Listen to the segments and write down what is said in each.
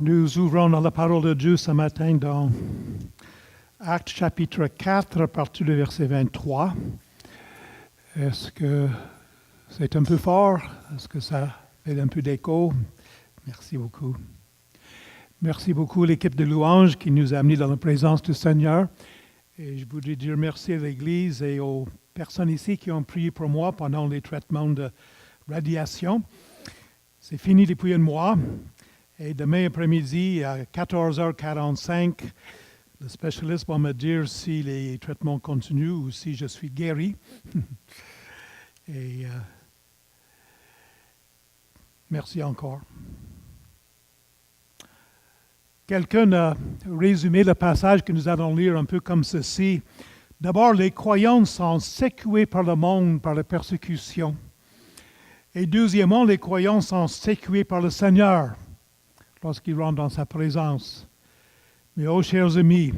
Nous ouvrons dans la parole de Dieu ce matin dans Actes chapitre 4, à partir du verset 23. Est-ce que c'est un peu fort? Est-ce que ça fait un peu d'écho? Merci beaucoup. Merci beaucoup à l'équipe de louanges qui nous a amenés dans la présence du Seigneur. Et je voudrais dire merci à l'Église et aux personnes ici qui ont prié pour moi pendant les traitements de radiation. C'est fini depuis un mois. Et demain après-midi, à 14h45, le spécialiste va me dire si les traitements continuent ou si je suis guéri. Et merci encore. Quelqu'un a résumé le passage que nous allons lire un peu comme ceci. D'abord, les croyants sont secoués par le monde, par la persécution. Et deuxièmement, les croyants sont secoués par le Seigneur lorsqu'ils rentrent dans sa présence. Mais, oh, chers amis,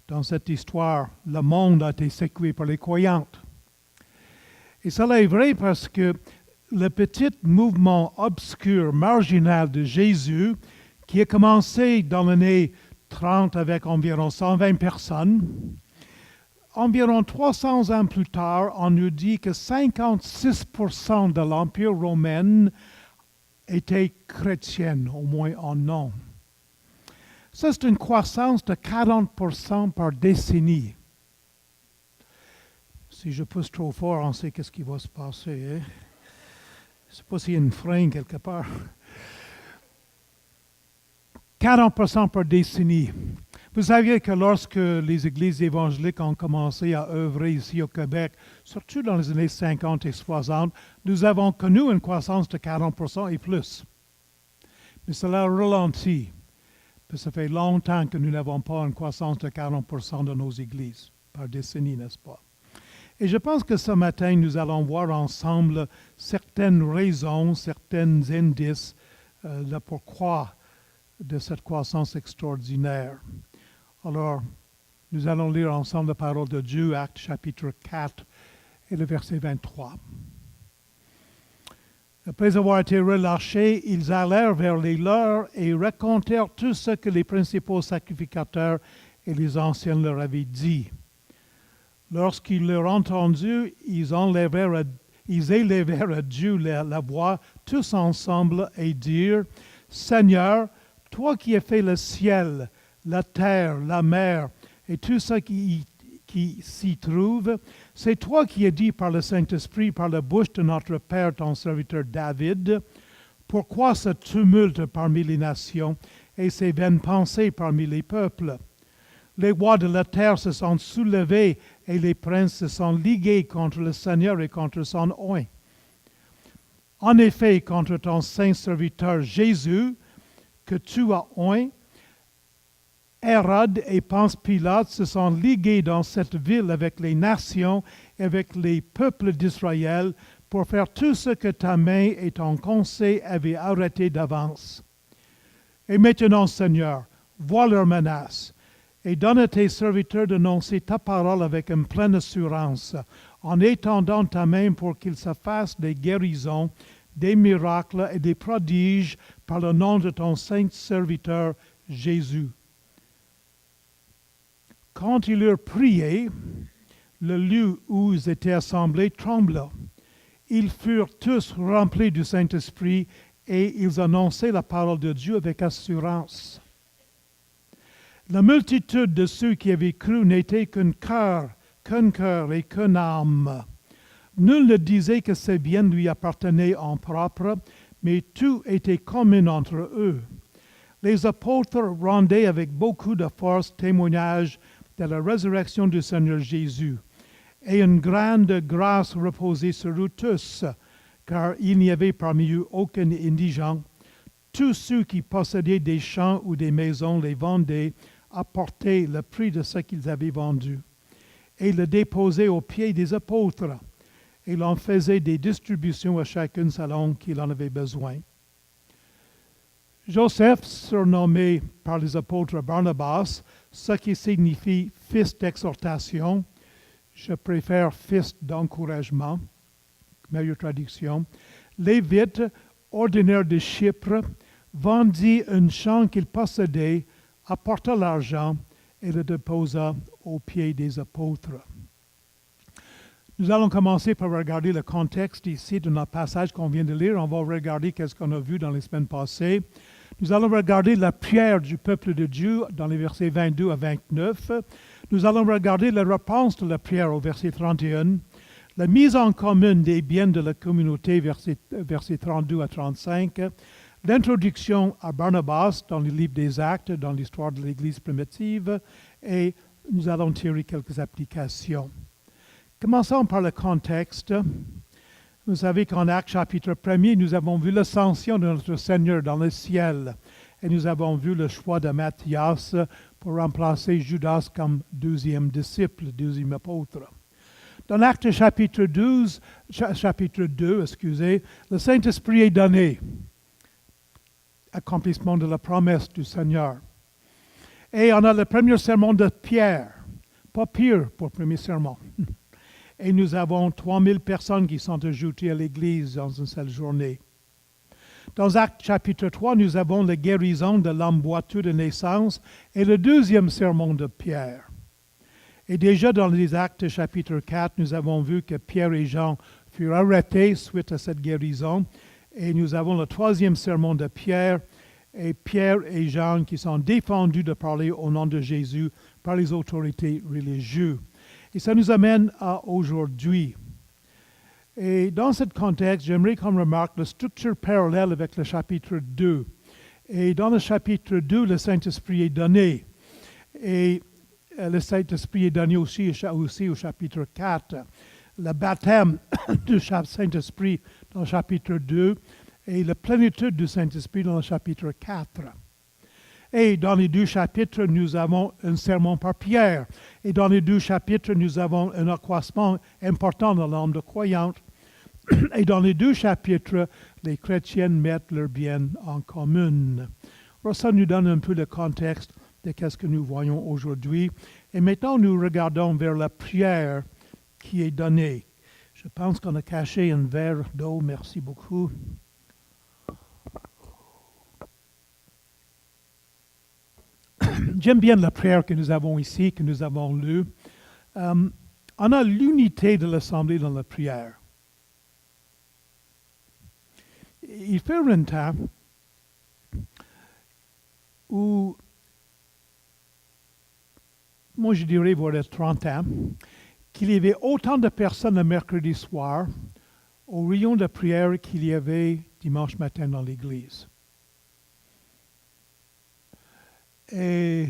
dans cette histoire, le monde a été secoué par les croyantes. Et cela est vrai parce que le petit mouvement obscur, marginal de Jésus, qui a commencé dans l'année 30 avec environ 120 personnes, environ 300 ans plus tard, on nous dit que 56% de l'Empire romain était chrétienne, au moins en nom. Ça, c'est une croissance de 40% par décennie. Si je pousse trop fort, on sait qu'est-ce qui va se passer. Hein? Je ne sais pas s'il y a une frein quelque part. 40% par décennie. Vous saviez que lorsque les églises évangéliques ont commencé à œuvrer ici au Québec, surtout dans les années 50 et 60, nous avons connu une croissance de 40% et plus. Mais cela a ralenti. Ça fait longtemps que nous n'avons pas une croissance de 40% dans nos églises, par décennie, n'est-ce pas? Et je pense que ce matin, nous allons voir ensemble certaines raisons, certains indices, le pourquoi de cette croissance extraordinaire. Alors, nous allons lire ensemble la parole de Dieu, Actes chapitre 4 et le verset 23. Après avoir été relâchés, ils allèrent vers les leurs et racontèrent tout ce que les principaux sacrificateurs et les anciens leur avaient dit. Lorsqu'ils l'eurent entendu, ils élevèrent à Dieu la voix tous ensemble et dirent, « Seigneur, toi qui as fait le ciel, la terre, la mer et tout ce qui s'y trouve, c'est toi qui as dit par le Saint-Esprit, par la bouche de notre Père, ton serviteur David, pourquoi ce tumulte parmi les nations et ces vaines pensées parmi les peuples? Les rois de la terre se sont soulevés et les princes se sont ligués contre le Seigneur et contre son oint. En effet, contre ton saint serviteur Jésus, que tu as oint, Hérode et Ponce Pilate se sont ligués dans cette ville avec les nations et avec les peuples d'Israël pour faire tout ce que ta main et ton conseil avaient arrêté d'avance. Et maintenant, Seigneur, vois leurs menaces et donne à tes serviteurs d'annoncer ta parole avec une pleine assurance, en étendant ta main pour qu'ils se fassent des guérisons, des miracles et des prodiges par le nom de ton saint serviteur Jésus. Quand ils eurent prié, le lieu où ils étaient assemblés trembla. Ils furent tous remplis du Saint-Esprit et ils annonçaient la parole de Dieu avec assurance. La multitude de ceux qui avaient cru n'était qu'un cœur et qu'une âme. Nul ne disait que ses biens lui appartenaient en propre, mais tout était commun entre eux. Les apôtres rendaient avec beaucoup de force témoignage de la résurrection du Seigneur Jésus. Et une grande grâce reposait sur eux tous, car il n'y avait parmi eux aucun indigent. Tous ceux qui possédaient des champs ou des maisons les vendaient, apportaient le prix de ce qu'ils avaient vendu, et le déposaient aux pieds des apôtres, et l'on faisait des distributions à chacun selon qu'il en avait besoin. Joseph, surnommé par les apôtres Barnabas, ce qui signifie fils d'exhortation, je préfère fils d'encouragement, meilleure traduction, Lévite, ordinaire de Chypre, vendit un champ qu'il possédait, apporta l'argent et le déposa aux pieds des apôtres. Nous allons commencer par regarder le contexte ici de notre passage qu'on vient de lire. On va regarder ce qu'on a vu dans les semaines passées. Nous allons regarder la prière du peuple de Dieu dans les versets 22 à 29. Nous allons regarder la réponse de la prière au verset 31, la mise en commun des biens de la communauté, versets 32 à 35, l'introduction à Barnabas dans le livre des Actes, dans l'histoire de l'Église primitive, et nous allons tirer quelques applications. Commençons par le contexte. Vous savez qu'en Actes chapitre 1er, nous avons vu l'ascension de notre Seigneur dans le ciel et nous avons vu le choix de Matthias pour remplacer Judas comme deuxième disciple, deuxième apôtre. Dans Actes chapitre 2, le Saint-Esprit est donné, accomplissement de la promesse du Seigneur. Et on a le premier sermon de Pierre, pas pire pour le premier sermon. Et nous avons 3000 personnes qui sont ajoutées à l'Église dans une seule journée. Dans Actes chapitre 3, nous avons la guérison de l'homme boiteux de naissance et le deuxième sermon de Pierre. Et déjà dans les Actes chapitre 4, nous avons vu que Pierre et Jean furent arrêtés suite à cette guérison. Et nous avons le troisième sermon de Pierre et Jean qui sont défendus de parler au nom de Jésus par les autorités religieuses. Et ça nous amène à aujourd'hui. Et dans ce contexte, j'aimerais qu'on remarque la structure parallèle avec le chapitre 2. Et dans le chapitre 2, le Saint-Esprit est donné. Et le Saint-Esprit est donné aussi au chapitre 4. Le baptême du Saint-Esprit dans le chapitre 2 et la plénitude du Saint-Esprit dans le chapitre 4. Et dans les deux chapitres, nous avons un sermon par Pierre. Et dans les deux chapitres, nous avons un accroissement important dans l'âme de croyante. Et dans les deux chapitres, les chrétiens mettent leurs biens en commun. Alors ça nous donne un peu le contexte de ce que nous voyons aujourd'hui. Et maintenant, nous regardons vers la prière qui est donnée. Je pense qu'on a caché un verre d'eau. Merci beaucoup. J'aime bien la prière que nous avons ici, que nous avons lue. On a l'unité de l'Assemblée dans la prière. Il fait un temps où, moi je dirais, voilà 30 ans, qu'il y avait autant de personnes le mercredi soir au rayon de prière qu'il y avait dimanche matin dans l'église. Et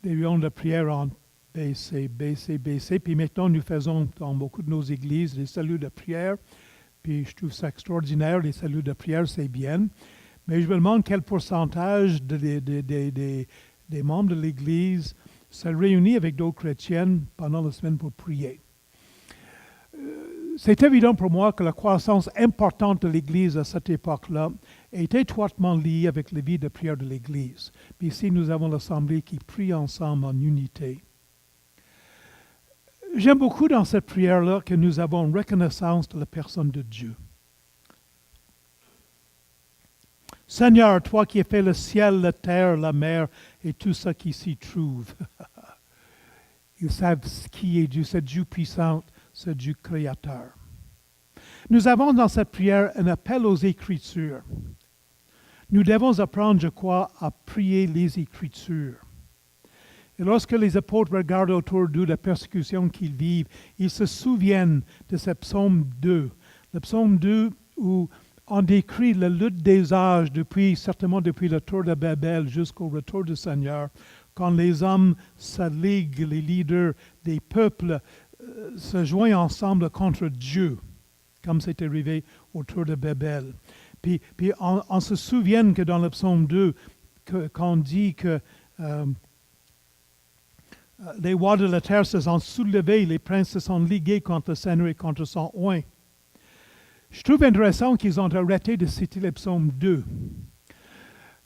les rayons de prière ont baissé. Puis maintenant, nous faisons dans beaucoup de nos églises des saluts de prière. Puis je trouve ça extraordinaire, les saluts de prière, c'est bien. Mais je me demande quel pourcentage des membres de l'Église se réunit avec d'autres chrétiens pendant la semaine pour prier. C'est évident pour moi que la croissance importante de l'Église à cette époque-là est étroitement liée avec la vie de prière de l'Église. Puis ici, nous avons l'Assemblée qui prie ensemble en unité. J'aime beaucoup dans cette prière-là que nous avons reconnaissance de la personne de Dieu. Seigneur, toi qui as fait le ciel, la terre, la mer et tout ce qui s'y trouve. Ils savent qui est Dieu, ce Dieu puissant, ce Dieu créateur. Nous avons dans cette prière un appel aux Écritures. Nous devons apprendre, je crois, à prier les Écritures. Et lorsque les apôtres regardent autour d'eux la persécution qu'ils vivent, ils se souviennent de ce psaume 2. Le psaume 2 où on décrit la lutte des âges certainement depuis le tour de Babel jusqu'au retour du Seigneur, quand les hommes se liguent, les leaders des peuples se joignent ensemble contre Dieu, comme c'est arrivé autour de Babel. Puis on se souvient que dans le psaume 2, qu'on dit que les rois de la terre se sont soulevés, les princes se sont ligués contre le Seigneur et contre son oint. Je trouve intéressant qu'ils ont arrêté de citer le psaume 2.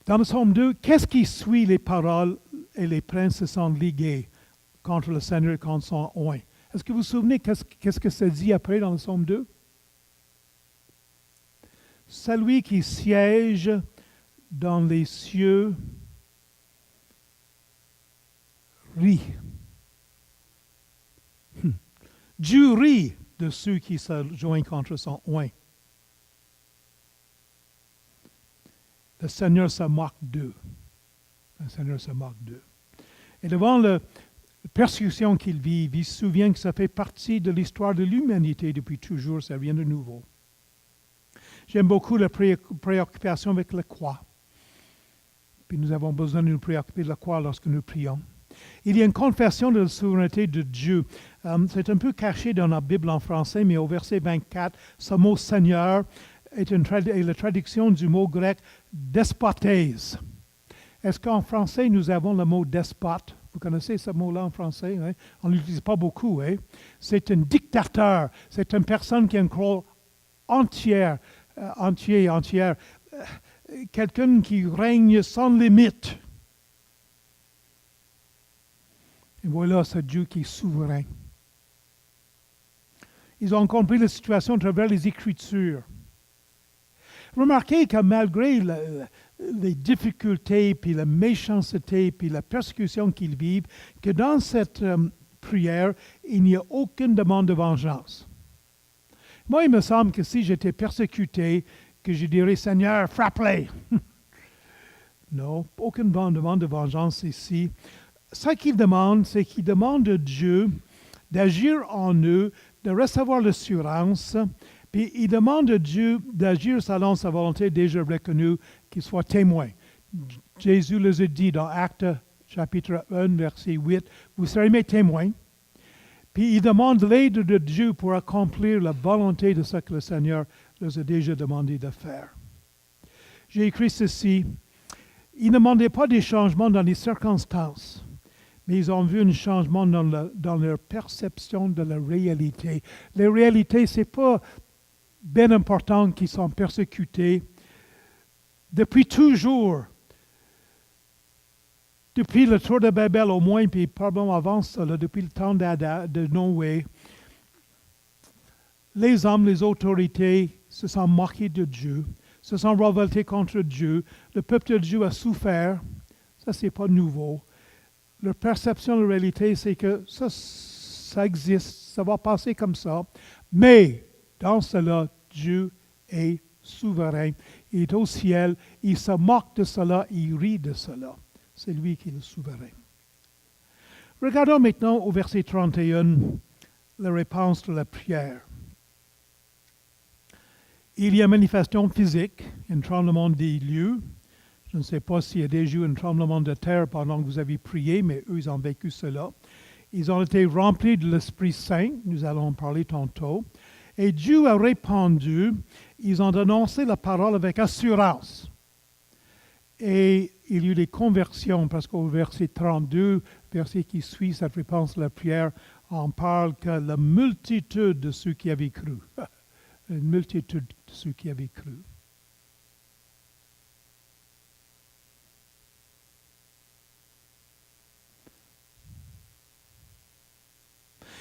Dans le psaume 2, qu'est-ce qui suit les paroles et les princes se sont ligués contre le Seigneur et contre son oint? Est-ce que vous vous souvenez qu'est-ce que ça dit après dans le psaume 2? Celui qui siège dans les cieux rit. Dieu rit de ceux qui se joignent contre son oint. Le Seigneur se moque d'eux. Le Seigneur se moque d'eux. Et devant la persécution qu'ils vivent, ils se souviennent que ça fait partie de l'histoire de l'humanité depuis toujours, ça rien de nouveau. J'aime beaucoup la préoccupation avec la croix. Puis nous avons besoin de nous préoccuper de la croix lorsque nous prions. Il y a une confession de la souveraineté de Dieu. C'est un peu caché dans la Bible en français, mais au verset 24, ce mot Seigneur est la traduction du mot grec despotes. Est-ce qu'en français, nous avons le mot despote? Vous connaissez ce mot-là en français? Hein? On ne l'utilise pas beaucoup. Hein? C'est un dictateur. C'est une personne qui a un contrôle entier. Quelqu'un qui règne sans limite. Et voilà ce Dieu qui est souverain. Ils ont compris la situation à travers les Écritures. Remarquez que malgré les difficultés, puis la méchanceté, puis la persécution qu'ils vivent, que dans cette prière, il n'y a aucune demande de vengeance. Moi, il me semble que si j'étais persécuté, que je dirais, Seigneur, frappe-les. Non, aucune demande de vengeance ici. Ce qu'il demande, c'est qu'il demande à Dieu d'agir en eux, de recevoir l'assurance, puis il demande à Dieu d'agir selon sa volonté déjà reconnue, qu'il soit témoin. Jésus les a dit dans Actes chapitre 1, verset 8, « Vous serez mes témoins. » Puis il demande l'aide de Dieu pour accomplir la volonté de ce que le Seigneur les a déjà demandé de faire. J'ai écrit ceci, « Ils ne demandaient pas des changements dans les circonstances, mais ils ont vu un changement dans leur perception de la réalité. » La réalité, ce n'est pas bien important qu'ils sont persécutés. Depuis toujours, depuis le tour de Babel au moins, puis probablement avant cela, depuis le temps de Noé, les hommes, les autorités se sont moqués de Dieu, se sont révoltés contre Dieu. Le peuple de Dieu a souffert. Ça, ce n'est pas nouveau. Leur perception de la réalité, c'est que ça existe, ça va passer comme ça. Mais, dans cela, Dieu est souverain. Il est au ciel, il se moque de cela, il rit de cela. C'est lui qui est le souverain. Regardons maintenant au verset 31, la réponse de la prière. Il y a manifestation physique, un tremblement des lieux. Je ne sais pas s'il y a déjà eu un tremblement de terre pendant que vous avez prié, mais eux, ils ont vécu cela. Ils ont été remplis de l'Esprit Saint, nous allons en parler tantôt. Et Dieu a répondu, ils ont annoncé la parole avec assurance. Et il y a eu des conversions, parce qu'au verset 32, verset qui suit cette réponse à la prière, on parle que la multitude de ceux qui avaient cru. Une multitude de ceux qui avaient cru.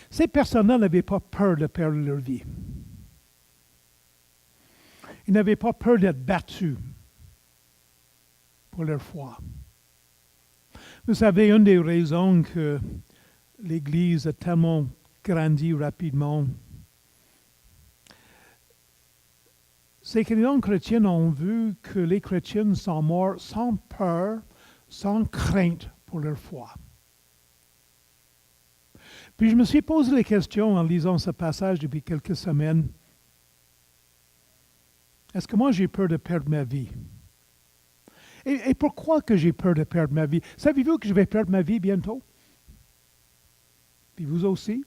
Ces personnes-là n'avaient pas peur de perdre leur vie. Ils n'avaient pas peur d'être battus pour leur foi. Vous savez, une des raisons que l'Église a tellement grandi rapidement, c'est que les non-chrétiens ont vu que les chrétiens sont morts sans peur, sans crainte pour leur foi. Puis je me suis posé la question en lisant ce passage depuis quelques semaines. Est-ce que moi j'ai peur de perdre ma vie? Et pourquoi que j'ai peur de perdre ma vie? Savez-vous que je vais perdre ma vie bientôt? Puis vous aussi?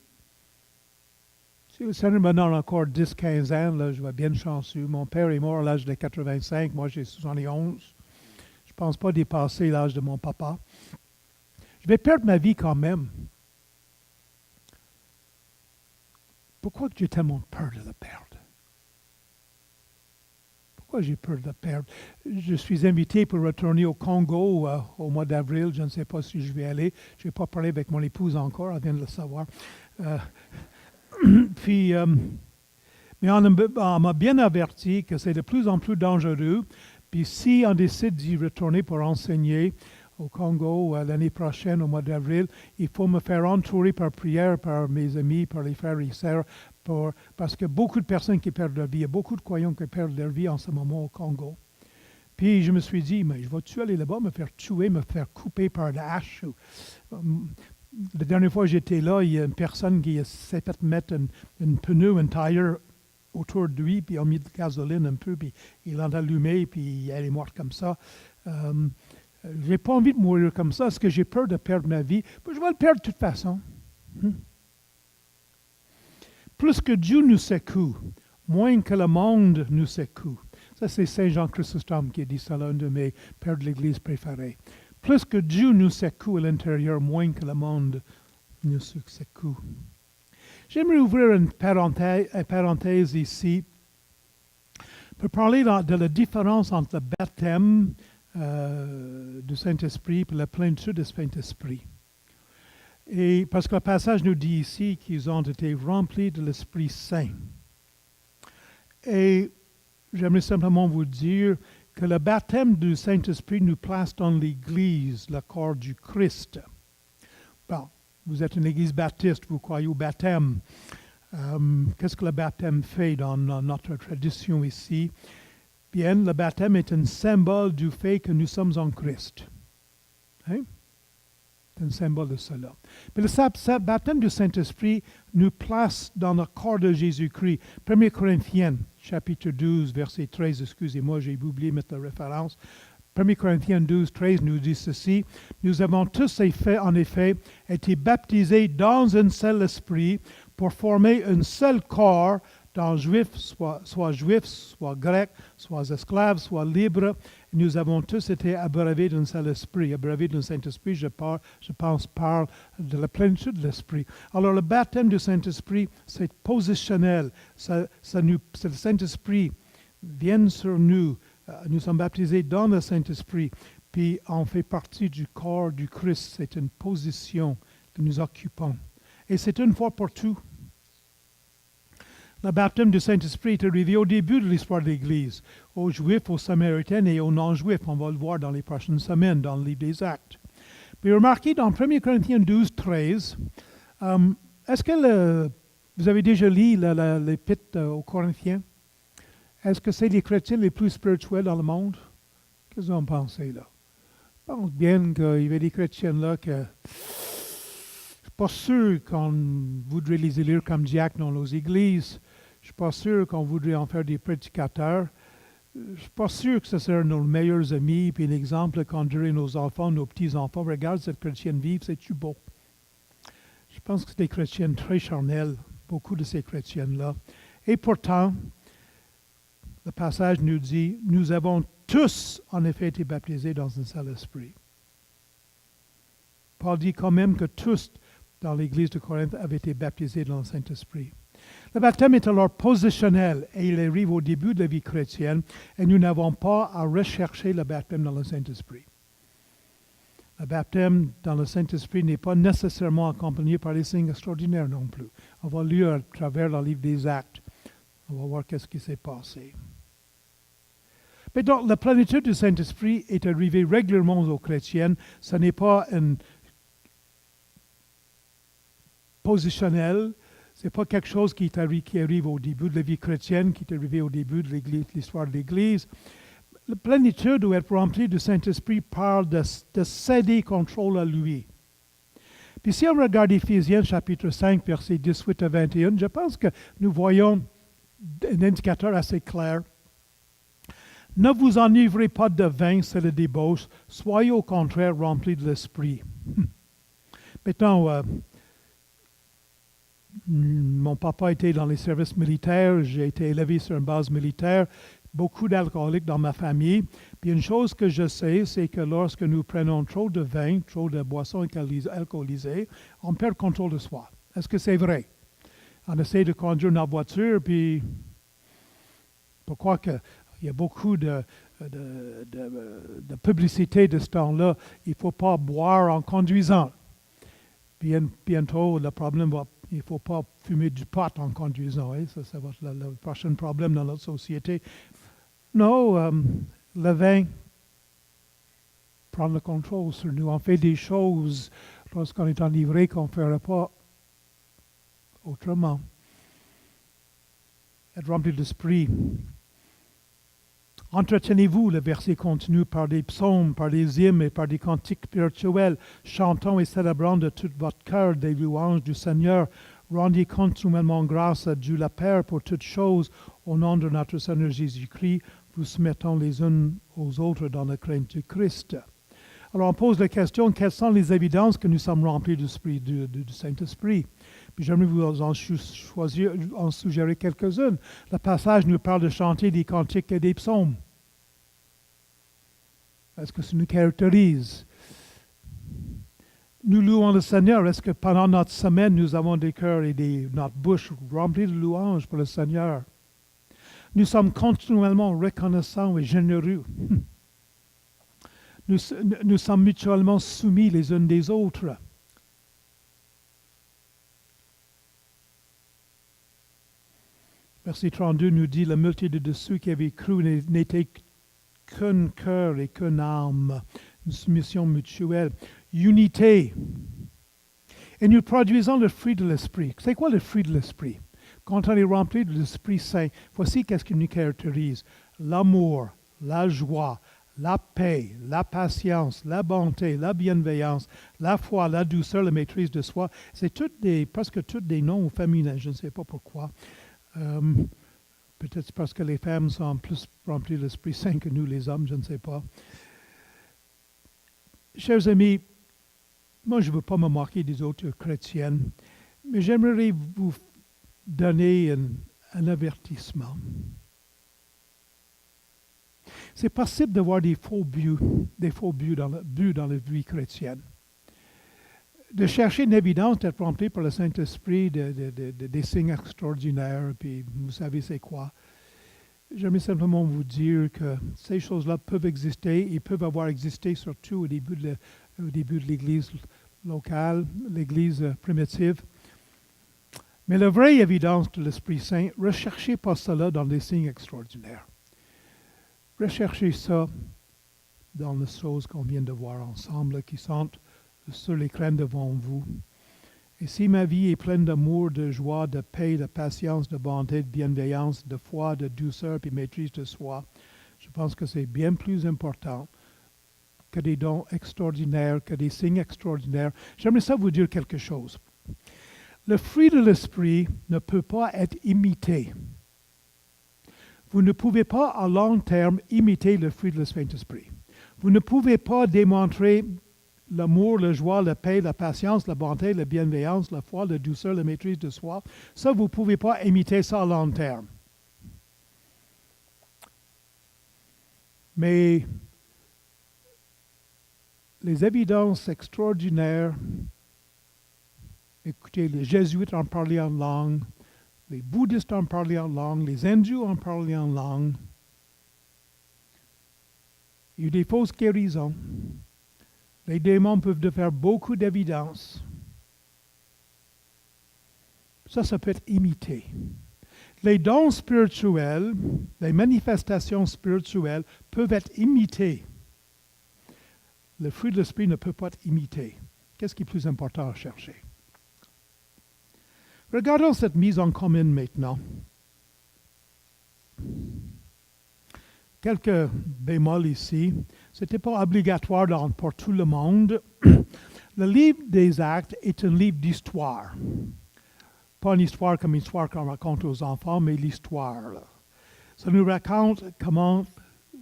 Si le Seigneur me donne encore 10-15 ans, là, je vais bien chanceux. Mon père est mort à l'âge de 85, moi j'ai 71. Je ne pense pas dépasser l'âge de mon papa. Je vais perdre ma vie quand même. Pourquoi j'ai tellement peur de la perdre? Pourquoi j'ai peur de la perdre? Je suis invité pour retourner au Congo au mois d'avril. Je ne sais pas si je vais aller. Je n'ai pas parlé avec mon épouse encore, elle vient de le savoir. Mais on m'a bien averti que c'est de plus en plus dangereux. Puis si on décide d'y retourner pour enseigner au Congo l'année prochaine, au mois d'avril, il faut me faire entourer par prière par mes amis, par les frères et sœurs, parce que beaucoup de personnes qui perdent leur vie, il y a beaucoup de croyants qui perdent leur vie en ce moment au Congo. Puis je me suis dit, mais je vais-tu aller là-bas, me faire tuer, me faire couper par la hache? La dernière fois que j'étais là, il y a une personne qui s'est fait mettre une pneu, un tire autour de lui, puis il a mis de gasoline un peu, puis il l'a allumé, puis elle est morte comme ça. J'ai pas envie de mourir comme ça, parce que j'ai peur de perdre ma vie. Puis je vais le perdre de toute façon. Plus que Dieu nous secoue, moins que le monde nous secoue. Ça, c'est Saint Jean Chrysostome qui a dit ça, l'un de mes pères de l'Église préférés. Plus que Dieu nous secoue à l'intérieur, moins que le monde nous secoue. J'aimerais ouvrir une parenthèse ici pour parler de la différence entre le baptême du Saint-Esprit et la plénitude du Saint-Esprit. Et parce que le passage nous dit ici qu'ils ont été remplis de l'Esprit Saint. Et j'aimerais simplement vous dire que le baptême du Saint-Esprit nous place dans l'Église, le corps du Christ. Bon, vous êtes une Église baptiste, vous croyez au baptême. Qu'est-ce que le baptême fait dans notre tradition ici? Bien, le baptême est un symbole du fait que nous sommes en Christ. Hein? C'est un symbole de cela. Mais le baptême du Saint-Esprit nous place dans le corps de Jésus-Christ. 1 Corinthiens, chapitre 12, verset 13, excusez-moi, j'ai oublié de mettre la référence. 1 Corinthiens 12, 13 nous dit ceci. Nous avons tous en effet été baptisés dans un seul esprit pour former un seul corps, dans juif, soit juif, soit grec, soit esclave, soit libre. Nous avons tous été abreuvés d'un seul esprit. Abreuvés d'un Saint-Esprit, je pense, parle de la plénitude de l'Esprit. Alors, le baptême du Saint-Esprit, c'est positionnel. Le Saint-Esprit vient sur nous. Nous sommes baptisés dans le Saint-Esprit, puis on fait partie du corps du Christ. C'est une position que nous occupons. Et c'est une fois pour tout. Le baptême du Saint-Esprit est arrivé au début de l'histoire de l'Église, aux Juifs, aux Samaritains et aux non-Juifs. On va le voir dans les prochaines semaines dans le livre des Actes. Puis remarquez dans 1 Corinthiens 12, 13, est-ce que vous avez déjà lu l'épître aux Corinthiens? Est-ce que c'est les chrétiens les plus spirituels dans le monde? Qu'est-ce que vous en pensez là? Je pense bien qu'il y avait des chrétiens là que je ne suis pas sûr qu'on voudrait les élire comme diacres dans nos églises. Je ne suis pas sûr qu'on voudrait en faire des prédicateurs. Je ne suis pas sûr que ce seraient nos meilleurs amis. Puis l'exemple qu'on dirait nos enfants, nos petits-enfants, regarde cette chrétienne vive, c'est-tu beau? Je pense que c'est des chrétiennes très charnelles, beaucoup de ces chrétiennes-là. Et pourtant, le passage nous dit, nous avons tous en effet été baptisés dans un seul esprit. Paul dit quand même que tous dans l'église de Corinthe avaient été baptisés dans le Saint-Esprit. Le baptême est alors positionnel et il arrive au début de la vie chrétienne et nous n'avons pas à rechercher le baptême dans le Saint-Esprit. Le baptême dans le Saint-Esprit n'est pas nécessairement accompagné par des signes extraordinaires non plus. On va lire à travers le livre des Actes. On va voir qu'est-ce qui s'est passé. Mais donc, la plénitude du Saint-Esprit est arrivée régulièrement aux chrétiens. Ce n'est pas un positionnel. Ce n'est pas quelque chose qui arrive au début de la vie chrétienne, qui est arrivé au début de l'histoire de l'Église. La plénitude ou être remplie du Saint-Esprit parle de céder contrôle à lui. Puis si on regarde Éphésiens chapitre 5, versets 18 à 21, je pense que nous voyons un indicateur assez clair. Ne vous enivrez pas de vin, c'est la débauche. Soyez au contraire remplis de l'esprit. Maintenant, mon papa était dans les services militaires, j'ai été élevé sur une base militaire, beaucoup d'alcooliques dans ma famille. Puis une chose que je sais, c'est que lorsque nous prenons trop de vin, trop de boissons alcoolisées, on perd le contrôle de soi. Est-ce que c'est vrai? On essaie de conduire notre voiture, puis pourquoi que il y a beaucoup de publicité de ce temps-là. Il ne faut pas boire en conduisant. Bientôt, le problème va, il ne faut pas fumer du pot en conduisant. Hein? Ça va être le prochain problème dans notre société. Non, le vin prend le contrôle sur nous. On fait des choses lorsqu'on est enivré qu'on ne ferait pas autrement. Être rempli d'esprit. Entretenez-vous, le verset continue, par des psaumes, par des hymnes et par des cantiques spirituels, chantant et célébrant de tout votre cœur des louanges du Seigneur. Rendez continuellement grâce à Dieu le Père pour toutes choses, au nom de notre Seigneur Jésus-Christ, vous soumettant les uns aux autres dans la crainte du Christ. Alors on pose la question, quelles sont les évidences que nous sommes remplis du Saint-Esprit? Puis j'aimerais vous en suggérer quelques-unes. Le passage nous parle de chanter des cantiques et des psaumes. Est-ce que ça nous caractérise? Nous louons le Seigneur. Est-ce que pendant notre semaine, nous avons des cœurs et notre bouche remplie de louanges pour le Seigneur? Nous sommes continuellement reconnaissants et généreux. Nous sommes mutuellement soumis les uns des autres. Verset 32 nous dit, la multitude de ceux qui avaient cru n'était qu'un cœur et qu'une âme. Une soumission mutuelle. Unité. Et nous produisons le fruit de l'Esprit. C'est quoi le fruit de l'Esprit? Quand on est rempli de l'Esprit Saint, voici qu'est-ce qui nous caractérise. L'amour, la joie, la paix, la patience, la bonté, la bienveillance, la foi, la douceur, la maîtrise de soi. C'est presque tous des noms féminins. Je ne sais pas pourquoi. Peut-être parce que les femmes sont plus remplies de l'Esprit Saint que nous, les hommes, je ne sais pas. Chers amis, moi je ne veux pas me moquer des autres chrétiennes, mais j'aimerais vous donner un avertissement. C'est possible d'avoir des faux buts dans la vie chrétienne. De chercher une évidence d'être rempli par le Saint-Esprit des signes extraordinaires, puis vous savez c'est quoi. J'aimerais simplement vous dire que ces choses-là peuvent exister et peuvent avoir existé surtout au début de l'Église locale, l'Église primitive. Mais la vraie évidence de l'Esprit Saint, recherchez pas cela dans les signes extraordinaires. Recherchez ça dans les choses qu'on vient de voir ensemble, qui sont sur l'écran devant vous. Et si ma vie est pleine d'amour, de joie, de paix, de patience, de bonté, de bienveillance, de foi, de douceur et maîtrise de soi, je pense que c'est bien plus important que des dons extraordinaires, que des signes extraordinaires. J'aimerais ça vous dire quelque chose. Le fruit de l'Esprit ne peut pas être imité. Vous ne pouvez pas à long terme imiter le fruit de Saint-Esprit. Vous ne pouvez pas démontrer l'amour, la joie, la paix, la patience, la bonté, la bienveillance, la foi, la douceur, la maîtrise de soi. Ça, vous ne pouvez pas imiter ça à long terme. Mais les évidences extraordinaires, écoutez, les jésuites en parlaient en langue, les bouddhistes en parlaient en langue, les hindous en parlaient en langue. Il y a eu des fausses guérisons. Les démons peuvent faire beaucoup d'évidence. Ça peut être imité. Les dons spirituels, les manifestations spirituelles peuvent être imitées. Le fruit de l'Esprit ne peut pas être imité. Qu'est-ce qui est plus important à chercher? Regardons cette mise en commun maintenant. Quelques bémols ici. Ce n'était pas obligatoire pour tout le monde. Le livre des Actes est un livre d'histoire. Pas une histoire comme une histoire qu'on raconte aux enfants, mais l'histoire. Là. Ça nous raconte comment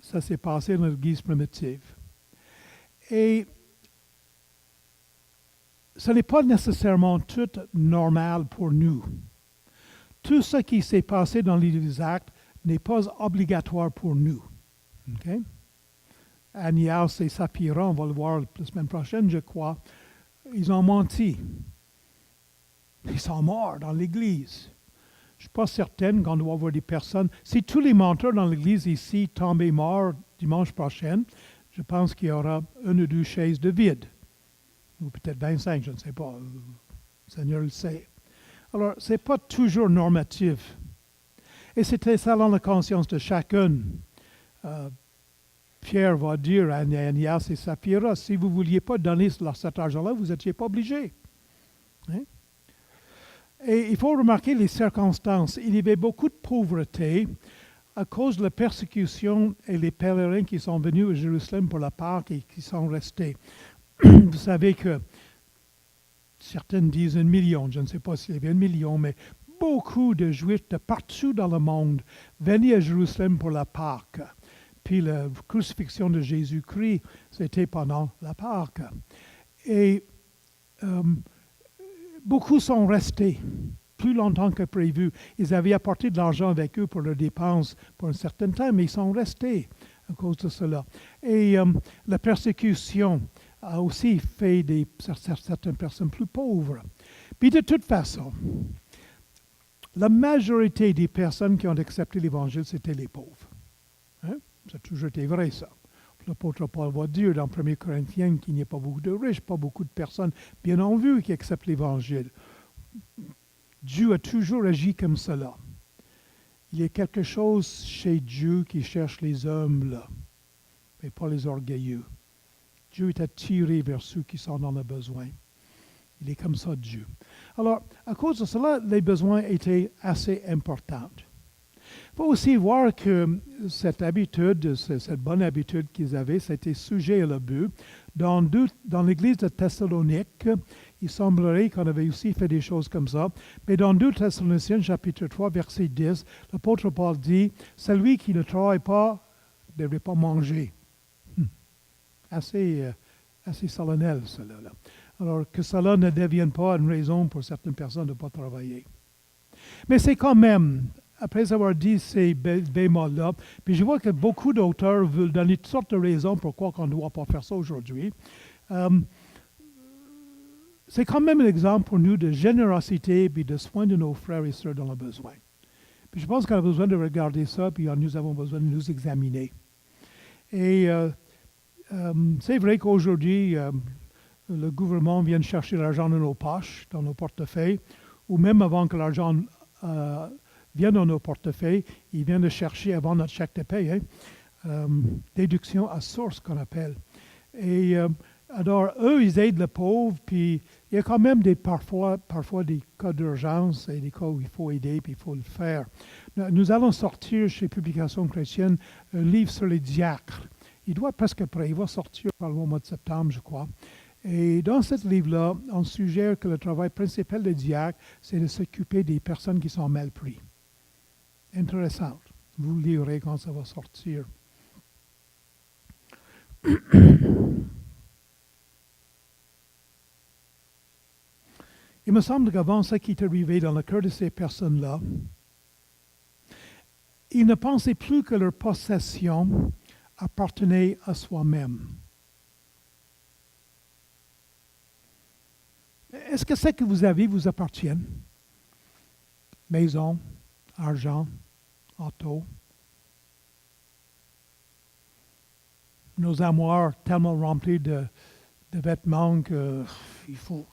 ça s'est passé dans l'Église primitive. Et ce n'est pas nécessairement tout normal pour nous. Tout ce qui s'est passé dans les livre des Actes n'est pas obligatoire pour nous. Okay? Agnès et Sapphira, on va le voir la semaine prochaine, je crois, ils ont menti. Ils sont morts dans l'Église. Je ne suis pas certaine qu'on doit avoir des personnes. Si tous les menteurs dans l'Église ici tombaient morts dimanche prochain, je pense qu'il y aura une ou deux chaises de vide. Ou peut-être 25, je ne sais pas. Le Seigneur le sait. Alors, ce n'est pas toujours normatif. Et c'était ça dans la conscience de chacun. Pierre va dire à Ananias et Saphira, si vous ne vouliez pas donner cet argent-là, vous n'étiez pas obligés. Hein? Et il faut remarquer les circonstances. Il y avait beaucoup de pauvreté à cause de la persécution et les pèlerins qui sont venus à Jérusalem pour la Pâque et qui sont restés. Vous savez que certaines disent 1 million, je ne sais pas s'il y avait 1 million, mais beaucoup de Juifs de partout dans le monde venaient à Jérusalem pour la Pâque. Puis la crucifixion de Jésus-Christ, c'était pendant la Pâque. Et beaucoup sont restés plus longtemps que prévu. Ils avaient apporté de l'argent avec eux pour leurs dépenses pour un certain temps, mais ils sont restés à cause de cela. Et la persécution a aussi fait certaines personnes plus pauvres. Puis de toute façon, la majorité des personnes qui ont accepté l'Évangile, c'était les pauvres. Hein? Ça a toujours été vrai, ça. L'apôtre Paul va dire dans 1 Corinthiens qu'il n'y a pas beaucoup de riches, pas beaucoup de personnes bien en vue qui acceptent l'Évangile. Dieu a toujours agi comme cela. Il y a quelque chose chez Dieu qui cherche les humbles, mais pas les orgueilleux. Dieu est attiré vers ceux qui sont dans le besoin. Il est comme ça, Dieu. Alors, à cause de cela, les besoins étaient assez importants. Il faut aussi voir que cette habitude, cette bonne habitude qu'ils avaient, c'était sujet à l'abus. Dans l'église de Thessalonique, il semblerait qu'on avait aussi fait des choses comme ça. Mais dans 2 Thessaloniciens, chapitre 3, verset 10, l'apôtre Paul dit « Celui qui ne travaille pas ne devrait pas manger. » Assez solennel, cela. Alors que cela ne devienne pas une raison pour certaines personnes de ne pas travailler. Mais c'est quand même, après avoir dit ces bémols-là, puis je vois que beaucoup d'auteurs veulent donner toutes sortes de raisons pourquoi on ne doit pas faire ça aujourd'hui. C'est quand même un exemple pour nous de générosité et de soin de nos frères et sœurs dans le besoin. Puis je pense qu'on a besoin de regarder ça, puis nous avons besoin de nous examiner. Et c'est vrai qu'aujourd'hui, le gouvernement vient chercher l'argent dans nos poches, dans nos portefeuilles, ou même avant que l'argent vienne dans nos portefeuilles, il vient de chercher avant notre chèque de paie, déduction à source qu'on appelle. Et alors, eux, ils aident le pauvre, puis il y a quand même parfois des cas d'urgence et des cas où il faut aider, puis il faut le faire. Nous allons sortir chez Publications chrétiennes un livre sur les diacres. Il doit être presque prêt, il va sortir par le mois de septembre, je crois. Et dans ce livre-là, on suggère que le travail principal des diacres, c'est de s'occuper des personnes qui sont mal prises. Intéressant. Vous le lirez quand ça va sortir. Il me semble qu'avant ce qui est arrivé dans le cœur de ces personnes-là, ils ne pensaient plus que leur possession appartenait à soi-même. Est-ce que ce que vous avez vous appartient? Maison, argent, auto. Nos armoires tellement remplies de vêtements qu'il faut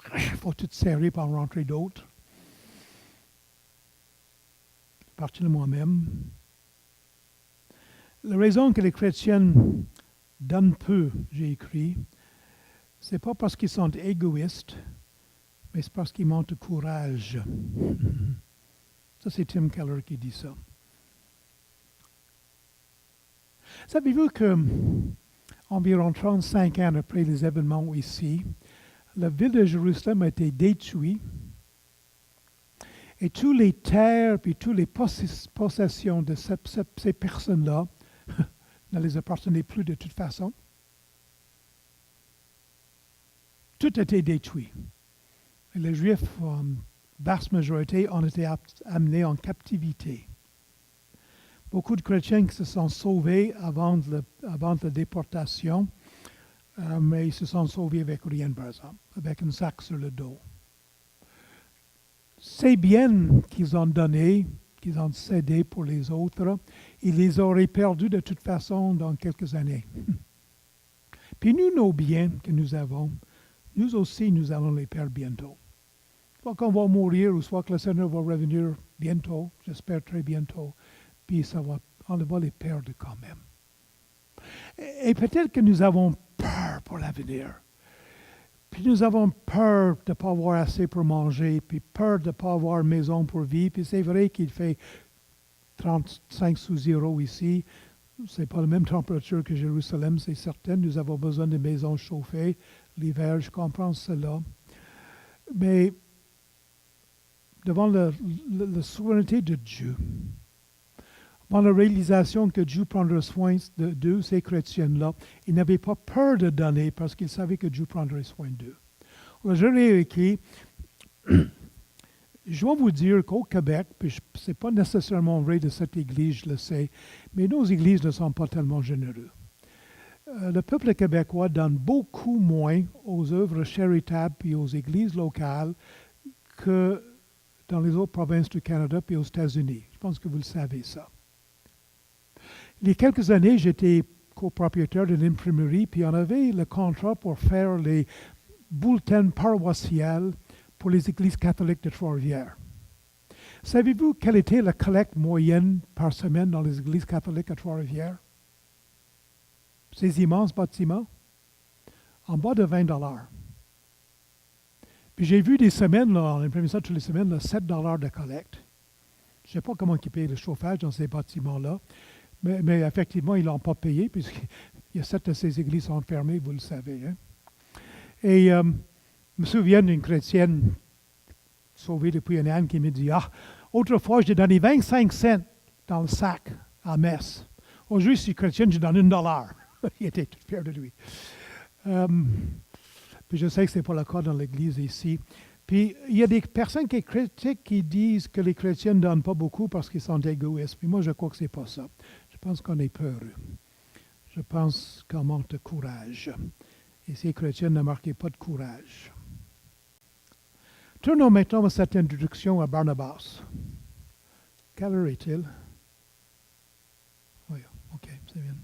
tout serrer pour en rentrer d'autres. À partir de moi-même. La raison que les chrétiens donnent peu, j'ai écrit, c'est pas parce qu'ils sont égoïstes, mais c'est parce qu'ils manquent de courage. Ça, c'est Tim Keller qui dit ça. Savez-vous que environ 35 ans après les événements ici, la ville de Jérusalem a été détruite et toutes les terres et toutes les possessions de ces personnes-là ne les appartenaient plus de toute façon. Tout a été détruit. Et les Juifs, en vaste majorité, ont été amenés en captivité. Beaucoup de chrétiens qui se sont sauvés avant la déportation, mais ils se sont sauvés avec rien, par exemple, avec un sac sur le dos. Ces biens qu'ils ont donnés, qu'ils ont cédés pour les autres, ils les auraient perdus de toute façon dans quelques années. Puis nous, nos biens que nous avons, nous aussi, nous allons les perdre bientôt. Soit qu'on va mourir, ou soit que le Seigneur va revenir bientôt, j'espère très bientôt, puis on va les perdre quand même. Et peut-être que nous avons peur pour l'avenir. Puis nous avons peur de ne pas avoir assez pour manger, puis peur de ne pas avoir une maison pour vivre. Puis c'est vrai qu'il fait 35 sous zéro ici. Ce n'est pas la même température que Jérusalem, c'est certain. Nous avons besoin de maisons chauffées l'hiver, je comprends cela. Mais devant la souveraineté de Dieu, devant la réalisation que Dieu prendra soin d'eux, ces chrétiens-là, ils n'avaient pas peur de donner parce qu'ils savaient que Dieu prendrait soin d'eux. Alors, je l'ai écrit. Je dois vous dire qu'au Québec, puis ce n'est pas nécessairement vrai de cette Église, je le sais, mais nos églises ne sont pas tellement généreux. Le peuple québécois donne beaucoup moins aux œuvres charitables et aux églises locales que dans les autres provinces du Canada et aux États-Unis. Je pense que vous le savez ça. Il y a quelques années, j'étais copropriétaire d'une imprimerie, puis on avait le contrat pour faire les bulletins paroissiales pour les églises catholiques de Trois-Rivières. Savez-vous quelle était la collecte moyenne par semaine dans les églises catholiques à Trois-Rivières? Ces immenses bâtiments? En bas de 20 $. Puis j'ai vu des semaines, là, on imprimait ça toutes les semaines, là, 7 $ de collecte. Je ne sais pas comment ils payent le chauffage dans ces bâtiments-là, mais effectivement, ils ne l'ont pas payé, puisqu'il y a 7 de ces églises sont fermées, vous le savez. Hein? Et je me souviens d'une chrétienne sauvée depuis un an qui me dit, « Ah, autrefois, j'ai donné 25 cents dans le sac à messe. Aujourd'hui, je suis chrétienne, je donne $1. » Il était tout fier de lui. Puis je sais que ce n'est pas le cas dans l'Église ici. Puis il y a des personnes qui critiquent qui disent que les chrétiens ne donnent pas beaucoup parce qu'ils sont égoïstes. Mais moi, je crois que ce n'est pas ça. Je pense qu'on est peureux. Je pense qu'on manque de courage. Et ces chrétiens ne marquaient pas de courage. Tournons maintenant à cette introduction à Barnabas. Quelle heure est-il? Oui, ok, c'est bien.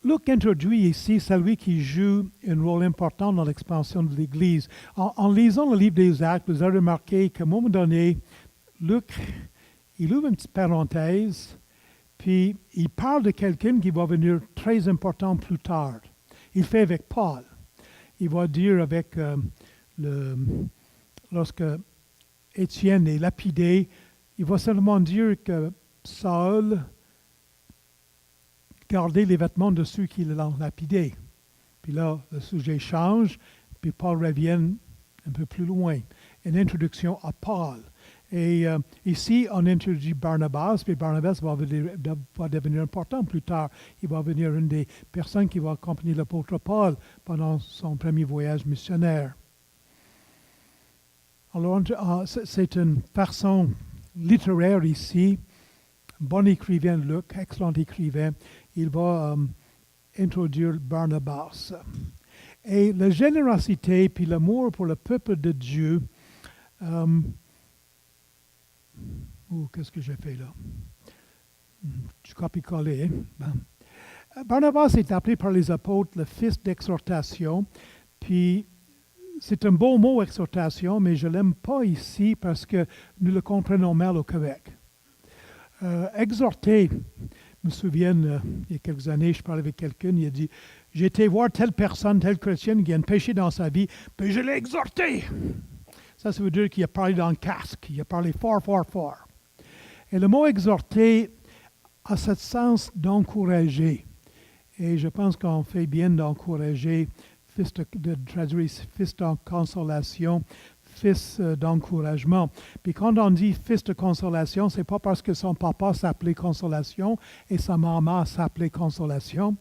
Luc introduit ici celui qui joue un rôle important dans l'expansion de l'Église. En lisant le livre des Actes, vous avez remarqué qu'à un moment donné, Luc, il ouvre une petite parenthèse, puis il parle de quelqu'un qui va venir très important plus tard. Il fait avec Paul. Il va dire avec lorsque Étienne est lapidé, il va seulement dire que Saul gardait les vêtements de ceux qui l'ont lapidé. Puis là, le sujet change, puis Paul revient un peu plus loin. Une introduction à Paul. Et ici, on introduit Barnabas, puis Barnabas va devenir important plus tard. Il va devenir une des personnes qui va accompagner l'apôtre Paul pendant son premier voyage missionnaire. Alors, c'est une façon littéraire ici. Bon écrivain, Luc, excellent écrivain. Il va introduire Barnabas. Et la générosité puis l'amour pour le peuple de Dieu. Qu'est-ce que j'ai fait là? Tu copies-coller. Hein? Barnabas est appelé par les apôtres le fils d'exhortation. Puis, c'est un beau mot, exhortation, mais je ne l'aime pas ici parce que nous le comprenons mal au Québec. Exhorter, je me souviens, il y a quelques années, je parlais avec quelqu'un, il a dit, j'ai été voir telle personne, telle chrétienne qui a un péché dans sa vie, puis je l'ai exhorté. Ça veut dire qu'il a parlé dans le casque, il a parlé fort, fort, fort. Et le mot exhorter a ce sens d'encourager. Et je pense qu'on fait bien d'encourager, de traduire fils de consolation, fils d'encouragement. Puis quand on dit fils de consolation, ce n'est pas parce que son papa s'appelait Consolation et sa maman s'appelait Consolation.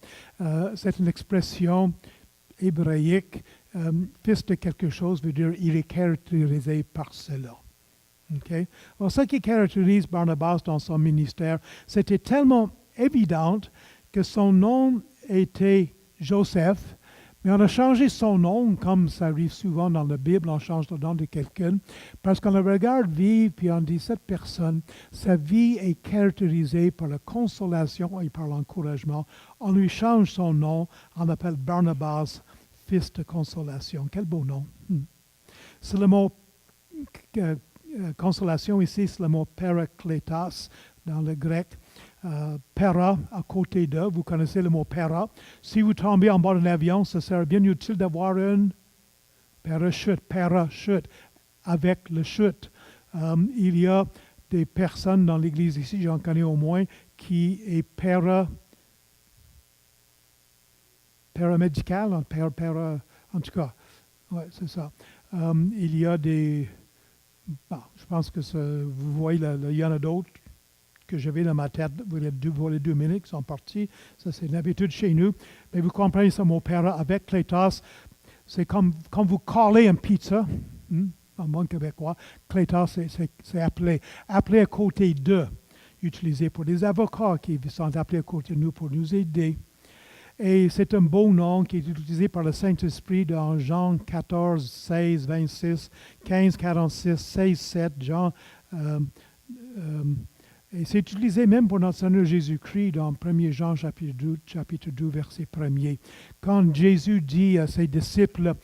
C'est une expression hébraïque. Fils de quelque chose veut dire il est caractérisé par cela. Okay? Alors, ce qui caractérise Barnabas dans son ministère, c'était tellement évident que son nom était Joseph, mais on a changé son nom, comme ça arrive souvent dans la Bible, on change le nom de quelqu'un, parce qu'on le regarde vivre, puis on dit, cette personne, sa vie est caractérisée par la consolation et par l'encouragement. On lui change son nom, on l'appelle Barnabas, fils de consolation. Quel beau nom. C'est le mot consolation ici, c'est le mot parakletos dans le grec. Para, à côté de, vous connaissez le mot para. Si vous tombez en bas d'un avion, ce serait bien utile d'avoir une parachute, avec le chute. Il y a des personnes dans l'Église ici, j'en connais au moins, qui est paramédical, en tout cas, ouais, c'est ça. Il y a des... Bon, je pense que vous voyez, il y en a d'autres que j'avais dans ma tête, les 2 minutes qui sont partis. Ça, c'est l'habitude chez nous. Mais vous comprenez ce mot para avec kletos. C'est comme quand vous collez une pizza, en bon québécois. Kletos, c'est appelé. Appelé à côté de, utilisé pour les avocats qui sont appelés à côté de nous pour nous aider. Et c'est un beau nom qui est utilisé par le Saint-Esprit dans Jean 14, 16, 26, 15, 46, 16, 7, Jean. Et c'est utilisé même pour notre Seigneur Jésus-Christ dans 1 Jean chapitre 2, verset 1er. Quand Jésus dit à ses disciples,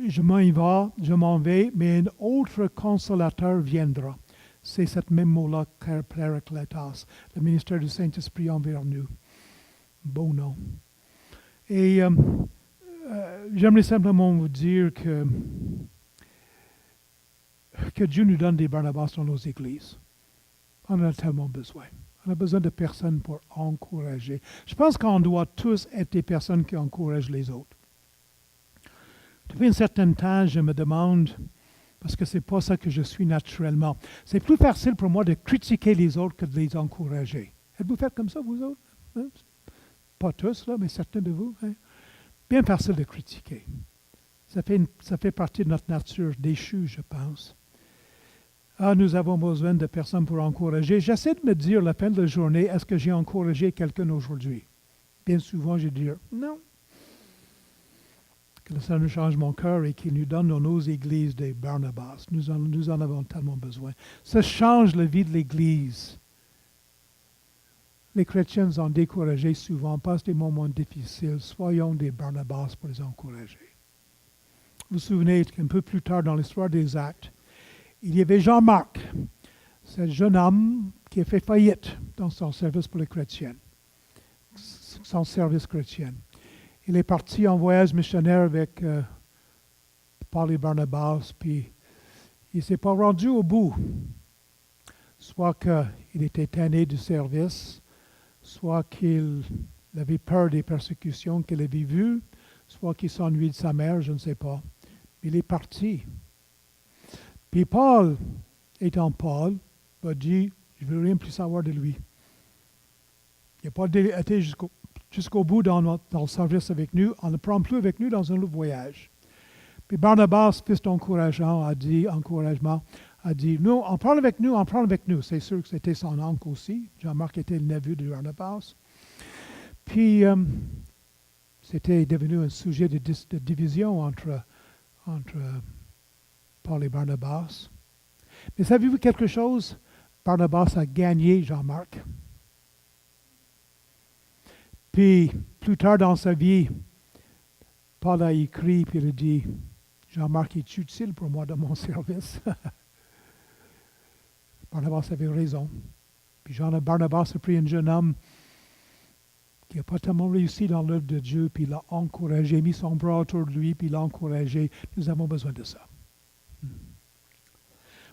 je m'en vais, mais un autre consolateur viendra. C'est ce même mot-là, parakletos, le ministère du Saint-Esprit envers nous. Beau nom. Et j'aimerais simplement vous dire que Dieu nous donne des Barnabas dans nos églises. On en a tellement besoin. On a besoin de personnes pour encourager. Je pense qu'on doit tous être des personnes qui encouragent les autres. Depuis un certain temps, je me demande, parce que ce n'est pas ça que je suis naturellement, c'est plus facile pour moi de critiquer les autres que de les encourager. Êtes-vous fait comme ça, vous autres? Hein? Pas tous, là, mais certains de vous. Hein? Bien facile de critiquer. Ça fait partie de notre nature déchue, je pense. Nous avons besoin de personnes pour encourager. J'essaie de me dire à la fin de la journée, est-ce que j'ai encouragé quelqu'un aujourd'hui? Bien souvent, je dis non. Que le Seigneur change mon cœur et qu'il nous donne dans nos églises des Barnabas. Nous en avons tellement besoin. Ça change la vie de l'Église. Les chrétiens sont découragés souvent, passent des moments difficiles. Soyons des Barnabas pour les encourager. Vous vous souvenez qu'un peu plus tard dans l'histoire des Actes, il y avait Jean-Marc, ce jeune homme qui a fait faillite dans son service pour les chrétiens, son service chrétien. Il est parti en voyage missionnaire avec Paul et Barnabas, puis il ne s'est pas rendu au bout. Soit qu'il était tanné du service, soit qu'il avait peur des persécutions qu'il avait vues, soit qu'il s'ennuyait de sa mère, je ne sais pas. Il est parti. Puis Paul, étant Paul, a dit, je ne veux rien plus savoir de lui. Il n'a pas été jusqu'au bout dans le service avec nous. On ne le prend plus avec nous dans un autre voyage. Puis Barnabas, fils d'encouragement, a dit, non, on parle avec nous. C'est sûr que c'était son oncle aussi. Jean-Marc était le neveu de Barnabas. Puis, c'était devenu un sujet de division entre Paul et Barnabas. Mais savez-vous quelque chose? Barnabas a gagné Jean-Marc. Puis, plus tard dans sa vie, Paul a écrit, puis il a dit, Jean-Marc est utile pour moi dans mon service. Barnabas avait raison. Puis Barnabas a pris un jeune homme qui n'a pas tellement réussi dans l'œuvre de Dieu, puis il l'a encouragé, mis son bras autour de lui, puis il l'a encouragé. Nous avons besoin de ça.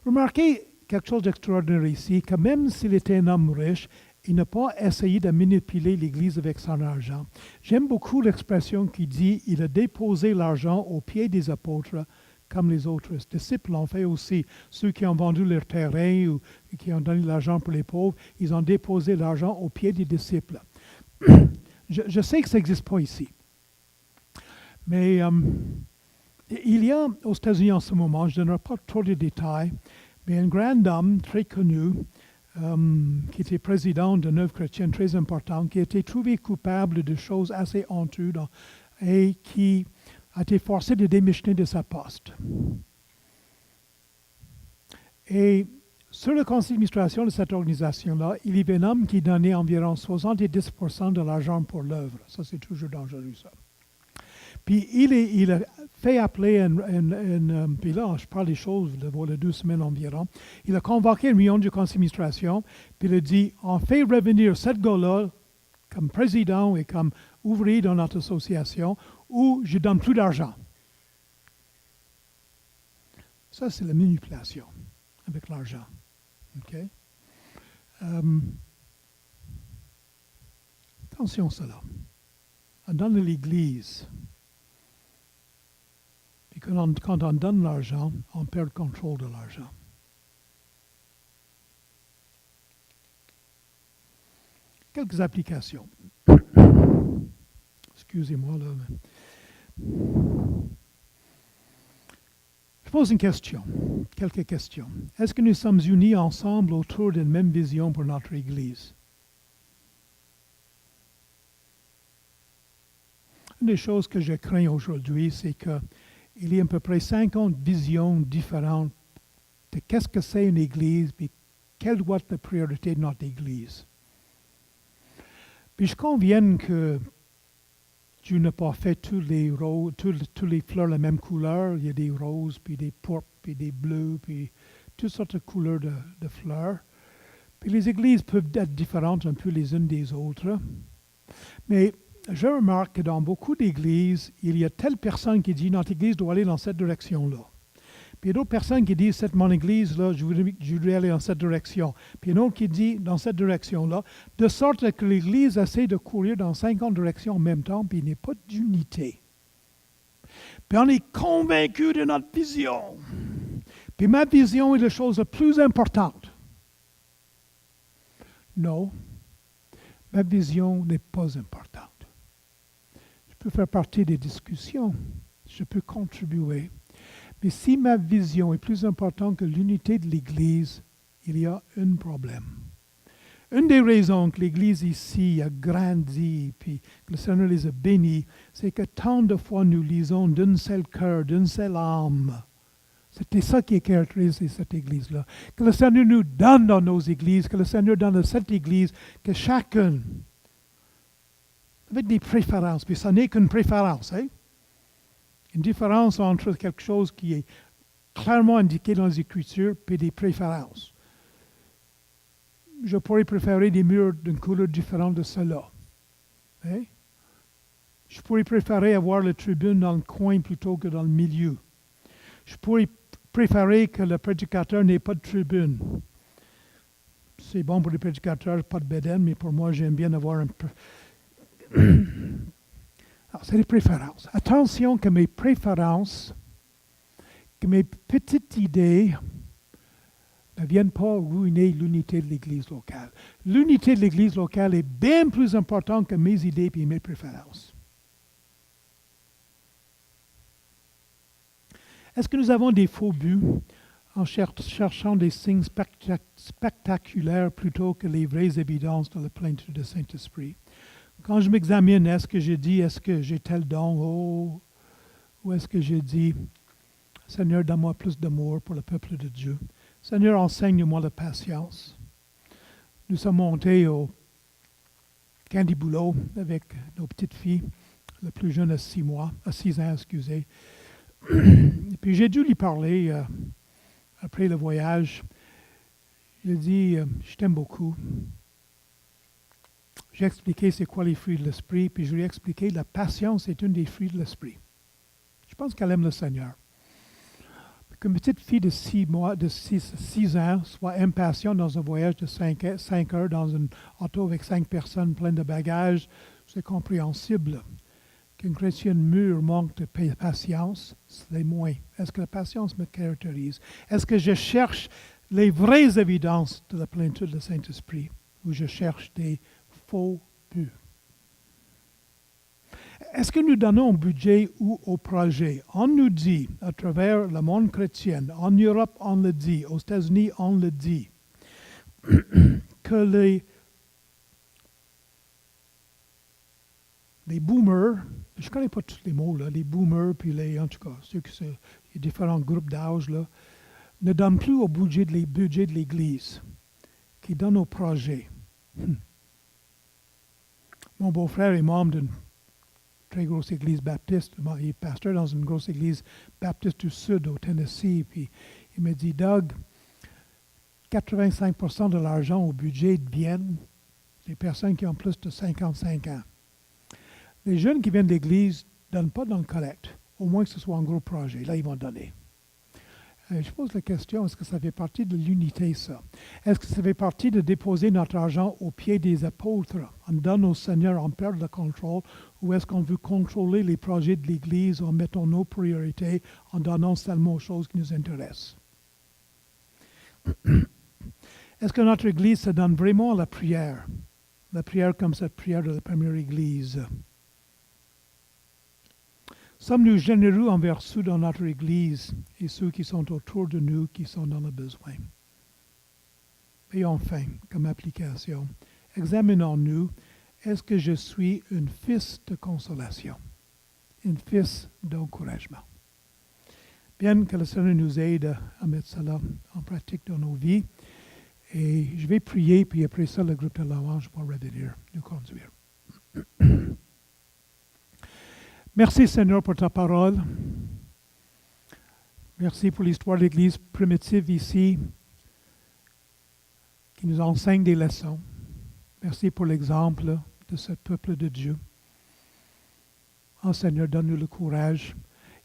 Remarquez quelque chose d'extraordinaire ici, que même s'il était un homme riche, il n'a pas essayé de manipuler l'Église avec son argent. J'aime beaucoup l'expression qui dit « il a déposé l'argent aux pieds des apôtres » comme les autres disciples l'ont fait aussi. Ceux qui ont vendu leur terrain ou qui ont donné l'argent pour les pauvres, ils ont déposé l'argent aux pieds des disciples. Je sais que ça n'existe pas ici. Mais il y a aux États-Unis en ce moment, je ne donnerai pas trop de détails, mais un grand homme très connu, qui était président d'une œuvre chrétienne très importante, qui a été trouvé coupable de choses assez honteuses et qui a été forcé de démissionner de sa poste. Et sur le conseil d'administration de cette organisation-là, il y avait un homme qui donnait environ 70% de l'argent pour l'œuvre. Ça, c'est toujours dangereux, ça. Puis il a fait appeler puis là, je parle des choses de voilà 2 semaines environ. Il a convoqué une réunion du conseil d'administration, puis il a dit, on fait revenir cet gars-là comme président et comme ouvrier dans notre association, ou je donne plus d'argent. Ça, c'est la manipulation avec l'argent. OK? Attention à cela. On donne à l'Église. Puis quand on donne l'argent, on perd le contrôle de l'argent. Quelques applications. Excusez-moi là. Je pose une question, quelques questions. Est-ce que nous sommes unis ensemble autour d'une même vision pour notre Église? Une des choses que je crains aujourd'hui, c'est qu'il y a à peu près 50 visions différentes de qu'est-ce que c'est une Église, puis quelle doit être la priorité de notre Église. Puis je conviens que Dieu n'a pas fait tous les fleurs de la même couleur. Il y a des roses, puis des pourpres, puis des bleus, puis toutes sortes de couleurs de fleurs. Puis les églises peuvent être différentes un peu les unes des autres. Mais je remarque que dans beaucoup d'églises, il y a telle personne qui dit notre église doit aller dans cette direction-là. Puis il y a d'autres personnes qui disent c'est mon église, là, je voudrais aller dans cette direction. Puis il y a un autre qui dit dans cette direction-là, de sorte que l'église essaie de courir dans 50 directions en même temps, puis il n'y a pas d'unité. Puis on est convaincu de notre vision. Puis ma vision est la chose la plus importante. Non, ma vision n'est pas importante. Je peux faire partie des discussions, je peux contribuer. Mais si ma vision est plus importante que l'unité de l'Église, il y a un problème. Une des raisons que l'Église ici a grandi, puis que le Seigneur les a bénis, c'est que tant de fois nous lisons d'un seul cœur, d'une seule âme. C'était ça qui caractérise cette Église-là. Que le Seigneur nous donne dans nos églises, que le Seigneur donne à cette Église, que chacun, avec des préférences, puis ça n'est qu'une préférence, hein? Une différence entre quelque chose qui est clairement indiqué dans les Écritures et des préférences. Je pourrais préférer des murs d'une couleur différente de cela. Hein? Je pourrais préférer avoir la tribune dans le coin plutôt que dans le milieu. Je pourrais préférer que le prédicateur n'ait pas de tribune. C'est bon pour les prédicateurs, pas de bédaine, mais pour moi, j'aime bien avoir un peu... Alors, c'est les préférences. Attention que mes préférences, que mes petites idées ne viennent pas ruiner l'unité de l'Église locale. L'unité de l'Église locale est bien plus importante que mes idées et mes préférences. Est-ce que nous avons des faux buts en cherchant des signes spectaculaires plutôt que les vraies évidences de la plénitude du Saint-Esprit? Quand je m'examine, est-ce que j'ai tel don, ou est-ce que j'ai dit, Seigneur, donne-moi plus d'amour pour le peuple de Dieu. Seigneur, enseigne-moi la patience. Nous sommes montés au Candy Boulot avec nos petites filles, la plus jeune à 6 ans, excusez. Et puis j'ai dû lui parler après le voyage. Il a dit, je t'aime beaucoup. J'ai expliqué c'est quoi les fruits de l'esprit, puis je lui ai expliqué la patience est un des fruits de l'esprit. Je pense qu'elle aime le Seigneur. Qu'une petite fille de 6 ans soit impatiente dans un voyage de 5 heures dans une auto avec 5 personnes pleines de bagages, c'est compréhensible. Qu'une chrétienne mûre manque de patience, c'est moins. Est-ce que la patience me caractérise? Est-ce que je cherche les vraies évidences de la plénitude du Saint-Esprit ou je cherche des faux buts? Est-ce que nous donnons au budget ou au projet? On nous dit, à travers le monde chrétien, en Europe on le dit, aux États-Unis on le dit, que les boomers, je ne connais pas tous les mots, là, les boomers, puis en tout cas, les différents groupes d'âge, là, ne donnent plus au budget de l'Église, qui donnent au projet. Mon beau-frère est membre d'une très grosse église baptiste. Il est pasteur dans une grosse église baptiste du Sud, au Tennessee. Puis il me dit, Doug, 85% de l'argent au budget viennent des personnes qui ont plus de 55 ans. Les jeunes qui viennent de l'Église ne donnent pas dans le collecte, au moins que ce soit un gros projet. Là, ils vont donner. Je pose la question, est-ce que ça fait partie de l'unité, ça? Est-ce que ça fait partie de déposer notre argent aux pieds des apôtres? On donne au Seigneur, on perd le contrôle, ou est-ce qu'on veut contrôler les projets de l'Église en mettant nos priorités, en donnant seulement aux choses qui nous intéressent? Est-ce que notre Église se donne vraiment à la prière? La prière comme cette prière de la première Église. Sommes-nous généreux envers ceux dans notre Église et ceux qui sont autour de nous, qui sont dans le besoin? Et enfin, comme application, examinons-nous, est-ce que je suis un fils de consolation, un fils d'encouragement? Bien que le Seigneur nous aide à mettre cela en pratique dans nos vies. Et je vais prier, puis après ça, le groupe de louange va revenir nous conduire. Merci Seigneur pour ta parole. Merci pour l'histoire de l'Église primitive ici, qui nous enseigne des leçons. Merci pour l'exemple de ce peuple de Dieu. Oh Seigneur, donne-nous le courage.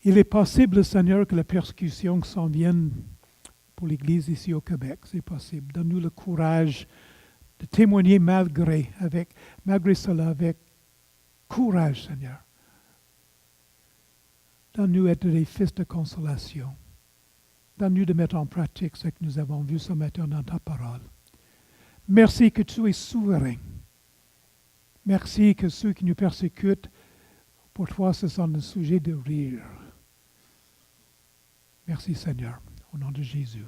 Il est possible, Seigneur, que la persécution s'en vienne pour l'Église ici au Québec. C'est possible. Donne-nous le courage de témoigner malgré cela, avec courage, Seigneur. Donne-nous être des fils de consolation. Donne-nous de mettre en pratique ce que nous avons vu ce matin dans ta parole. Merci que tu es souverain. Merci que ceux qui nous persécutent, pour toi, ce sont des sujets de rire. Merci Seigneur, au nom de Jésus.